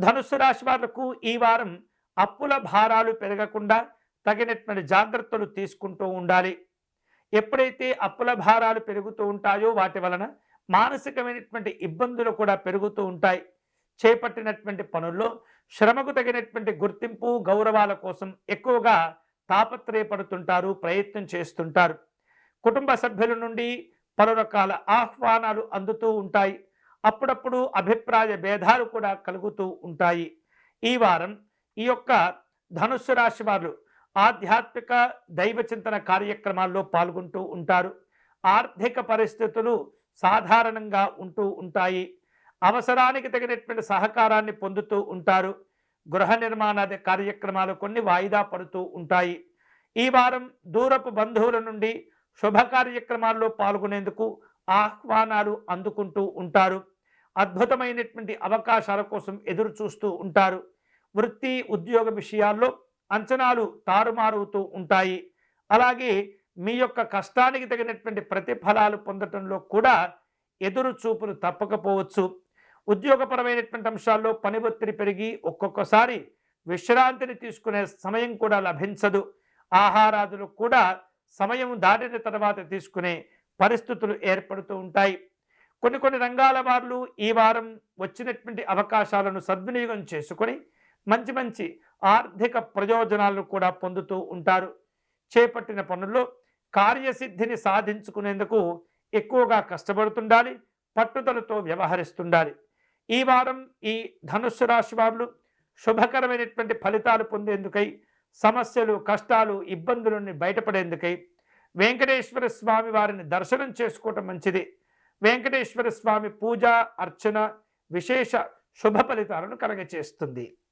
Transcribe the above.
ధనుస్సు రాశి వాళ్లకు ఈ వారం అప్పుల భారాలు పెరగకుండా తగినటువంటి జాగ్రత్తలు తీసుకుంటూ ఉండాలి. ఎప్పుడైతే అప్పుల భారాలు పెరుగుతూ ఉంటాయో వాటి వలన మానసికమైనటువంటి ఇబ్బందులు కూడా పెరుగుతూ ఉంటాయి. చేపట్టినటువంటి పనుల్లో శ్రమకు తగినటువంటి గుర్తింపు గౌరవాల కోసం ఎక్కువగా తాపత్రయపడుతుంటారు, ప్రయత్నం చేస్తుంటారు. కుటుంబ సభ్యుల నుండి పలు రకాల ఆహ్వానాలు అందుతూ ఉంటాయి. అప్పుడప్పుడు అభిప్రాయ భేదాలు కూడా కలుగుతూ ఉంటాయి. ఈ వారం ఈ యొక్క ధనుస్సు రాశి వారు ఆధ్యాత్మిక దైవ చింతన కార్యక్రమాల్లో పాల్గొంటూ ఉంటారు. ఆర్థిక పరిస్థితులు సాధారణంగా ఉంటూ ఉంటాయి. అవసరానికి తగినటువంటి సహకారాన్ని పొందుతూ ఉంటారు. గృహ నిర్మాణాది కార్యక్రమాలు కొన్ని వాయిదా పడుతూ ఉంటాయి. ఈ వారం దూరపు బంధువుల నుండి శుభ కార్యక్రమాల్లో పాల్గొనేందుకు ఆహ్వానాలు అందుకుంటూ ఉంటారు. అద్భుతమైనటువంటి అవకాశాల కోసం ఎదురు చూస్తూ ఉంటారు. వృత్తి ఉద్యోగ విషయాల్లో అంచనాలు తారుమారుతూ ఉంటాయి. అలాగే మీ యొక్క కష్టానికి తగినటువంటి ప్రతిఫలాలు పొందటంలో కూడా ఎదురు చూపులు తప్పకపోవచ్చు. ఉద్యోగపరమైనటువంటి అంశాల్లో పని ఒత్తిడి పెరిగి ఒక్కొక్కసారి విశ్రాంతిని తీసుకునే సమయం కూడా లభించదు. ఆహారాదులు కూడా సమయం దాటిన తర్వాత తీసుకునే పరిస్థితులు ఏర్పడుతూ ఉంటాయి. కొన్ని రంగాల వారు ఈ వారం వచ్చినటువంటి అవకాశాలను సద్వినియోగం చేసుకొని మంచి మంచి ఆర్థిక ప్రయోజనాలను కూడా పొందుతూ ఉంటారు. చేపట్టిన పనుల్లో కార్యసిద్ధిని సాధించుకునేందుకు ఎక్కువగా కష్టపడుతుండాలి, పట్టుదలతో వ్యవహరిస్తుండాలి. ఈ వారం ఈ ధనుస్సు రాశి వారు శుభకరమైనటువంటి ఫలితాలు పొందేందుకై, సమస్యలు కష్టాలు ఇబ్బందుల నుండి బయటపడేందుకై వెంకటేశ్వర స్వామి వారిని దర్శనం చేసుకోవటం మంచిది. వెంకటేశ్వర స్వామి పూజ అర్చన విశేష శుభ ఫలితాలను కలగచేస్తుంది.